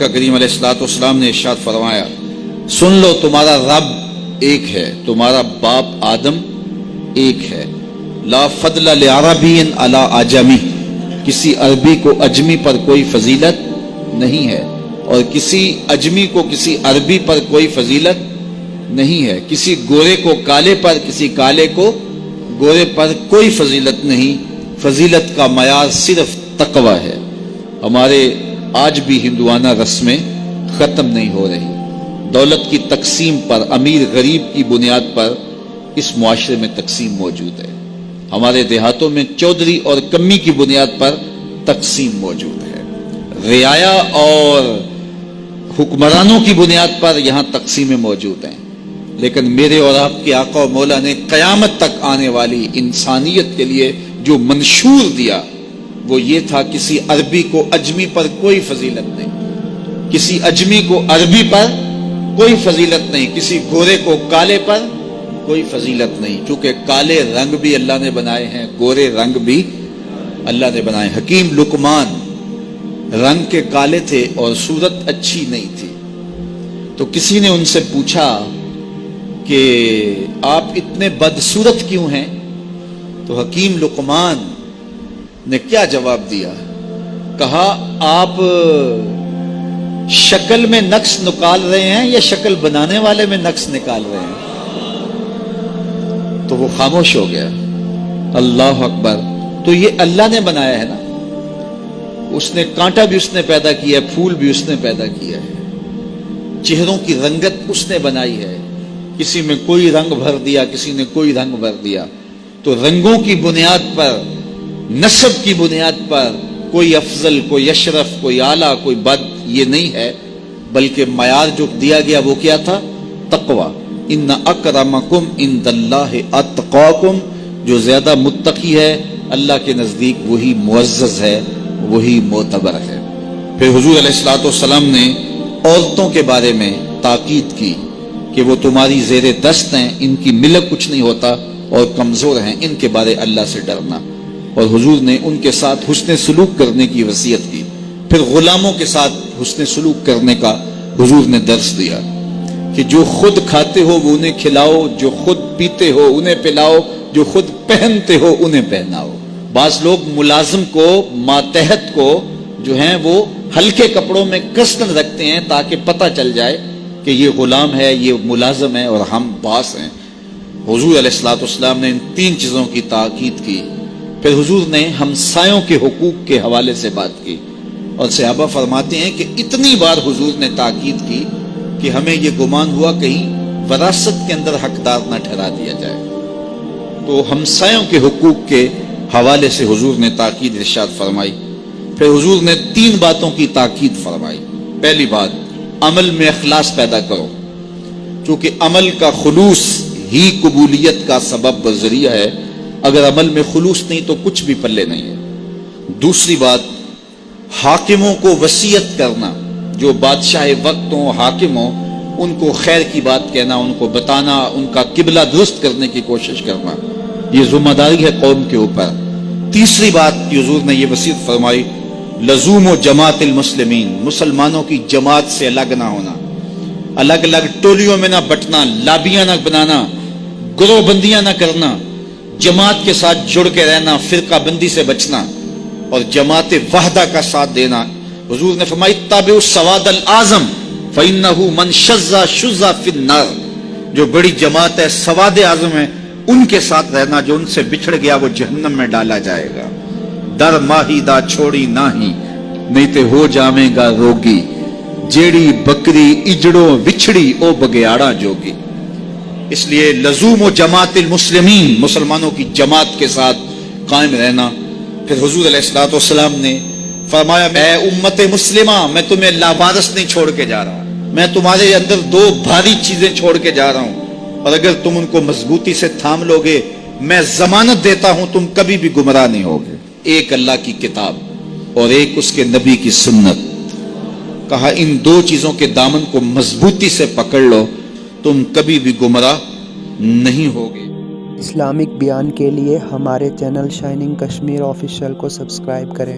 آقا کریم علیہ الصلوۃ والسلام نے ارشاد فرمایا، سن لو تمہارا رب ایک ہے، تمہارا باپ آدم ایک ہے، لا فضل لعربی علی اعجمی، کسی عربی کو اجمی پر کوئی فضیلت نہیں ہے، اور کسی اجمی کو کسی عربی پر کوئی فضیلت نہیں ہے، کسی گورے کو کالے پر، کسی کالے کو گورے پر کوئی فضیلت نہیں، فضیلت کا معیار صرف تقوی ہے۔ ہمارے آج بھی ہندوانہ رسمیں ختم نہیں ہو رہی، دولت کی تقسیم پر، امیر غریب کی بنیاد پر اس معاشرے میں تقسیم موجود ہے، ہمارے دیہاتوں میں چودھری اور کمی کی بنیاد پر تقسیم موجود ہے، رعایا اور حکمرانوں کی بنیاد پر یہاں تقسیمیں موجود ہیں، لیکن میرے اور آپ کے آقا و مولا نے قیامت تک آنے والی انسانیت کے لیے جو منشور دیا وہ یہ تھا، کسی عربی کو اجمی پر کوئی فضیلت نہیں، کسی اجمی کو عربی پر کوئی فضیلت نہیں، کسی گورے کو کالے پر کوئی فضیلت نہیں، کیونکہ کالے رنگ بھی اللہ نے بنائے ہیں، گورے رنگ بھی اللہ نے بنائے۔ حکیم لقمان رنگ کے کالے تھے اور صورت اچھی نہیں تھی، تو کسی نے ان سے پوچھا کہ آپ اتنے بدصورت کیوں ہیں؟ تو حکیم لقمان نے کیا جواب دیا؟ کہا، آپ شکل میں نقص نکال رہے ہیں یا شکل بنانے والے میں نقص نکال رہے ہیں؟ تو وہ خاموش ہو گیا۔ اللہ اکبر! تو یہ اللہ نے بنایا ہے نا، اس نے کانٹا بھی اس نے پیدا کیا ہے، پھول بھی اس نے پیدا کیا ہے، چہروں کی رنگت اس نے بنائی ہے، کسی میں کوئی رنگ بھر دیا، کسی نے کوئی رنگ بھر دیا، تو رنگوں کی بنیاد پر، نسب کی بنیاد پر کوئی افضل، کوئی اشرف، کوئی اعلیٰ، کوئی بد، یہ نہیں ہے، بلکہ معیار جو دیا گیا وہ کیا تھا؟ تقوی۔ ان اکرمکم عند اللہ اتقاکم، جو زیادہ متقی ہے اللہ کے نزدیک وہی معزز ہے، وہی معتبر ہے۔ پھر حضور علیہ الصلوۃ والسلام نے عورتوں کے بارے میں تاکید کی کہ وہ تمہاری زیر دست ہیں، ان کی ملک کچھ نہیں ہوتا اور کمزور ہیں، ان کے بارے اللہ سے ڈرنا، اور حضور نے ان کے ساتھ حسن سلوک کرنے کی وصیت کی۔ پھر غلاموں کے ساتھ حسن سلوک کرنے کا حضور نے درس دیا کہ جو خود کھاتے ہو وہ انہیں کھلاؤ، جو خود پیتے ہو انہیں پلاؤ، جو خود پہنتے ہو انہیں پہناؤ۔ بعض لوگ ملازم کو، ماتحت کو جو ہیں وہ ہلکے کپڑوں میں کسن رکھتے ہیں تاکہ پتہ چل جائے کہ یہ غلام ہے، یہ ملازم ہے اور ہم باس ہیں۔ حضور علیہ الصلوۃ والسلام نے ان تین چیزوں کی تاکید کی۔ پھر حضور نے ہمسایوں کے حقوق کے حوالے سے بات کی، اور صحابہ فرماتے ہیں کہ اتنی بار حضور نے تاکید کی کہ ہمیں یہ گمان ہوا کہیں وراثت کے اندر حقدار نہ ٹھہرا دیا جائے۔ تو ہمسایوں کے حقوق کے حوالے سے حضور نے تاکید ارشاد فرمائی۔ پھر حضور نے تین باتوں کی تاکید فرمائی۔ پہلی بات، عمل میں اخلاص پیدا کرو، چونکہ عمل کا خلوص ہی قبولیت کا سبب و ذریعہ ہے، اگر عمل میں خلوص نہیں تو کچھ بھی پلے نہیں ہے۔ دوسری بات، حاکموں کو وصیت کرنا، جو بادشاہ وقت ہوں، حاکم ہوں، ان کو خیر کی بات کہنا، ان کو بتانا، ان کا قبلہ درست کرنے کی کوشش کرنا، یہ ذمہ داری ہے قوم کے اوپر۔ تیسری بات کہ حضور نے یہ وصیت فرمائی، لزوم و جماعت المسلمین، مسلمانوں کی جماعت سے الگ نہ ہونا، الگ الگ ٹولیوں میں نہ بٹنا، لابیاں نہ بنانا، گروہ بندیاں نہ کرنا، جماعت کے ساتھ جڑ کے رہنا، فرقہ بندی سے بچنا اور جماعت وحدہ کا ساتھ دینا۔ حضور نے فرمایا، اتبعوا السواد الاعظم فإنہ من شذ شذ فی النار، جو بڑی جماعت ہے، سواد اعظم ہے، ان کے ساتھ رہنا، جو ان سے بچھڑ گیا وہ جہنم میں ڈالا جائے گا۔ در ماہی دا چھوڑی ناہی، نہیں تے ہو جاویں گا روگی، جیڑی بکری اجڑوں وچھڑی او بگیاڑا جوگی۔ اس لیے لزوم و جماعت المسلمین، مسلمانوں کی جماعت کے ساتھ قائم رہنا۔ پھر حضور علیہ الصلوۃ والسلام نے فرمایا، اے امت مسلمہ، میں تمہیں لاوارث نہیں چھوڑ کے جا رہا، میں تمہارے اندر دو بھاری چیزیں چھوڑ کے جا رہا ہوں، اور اگر تم ان کو مضبوطی سے تھام لو گے، میں ضمانت دیتا ہوں تم کبھی بھی گمراہ نہیں ہوگے۔ ایک اللہ کی کتاب اور ایک اس کے نبی کی سنت۔ کہا ان دو چیزوں کے دامن کو مضبوطی سے پکڑ لو، تم کبھی بھی گمراہ نہیں ہوگے۔ اسلامک بیان کے لیے ہمارے چینل شائننگ کشمیر آفیشیل کو سبسکرائب کریں۔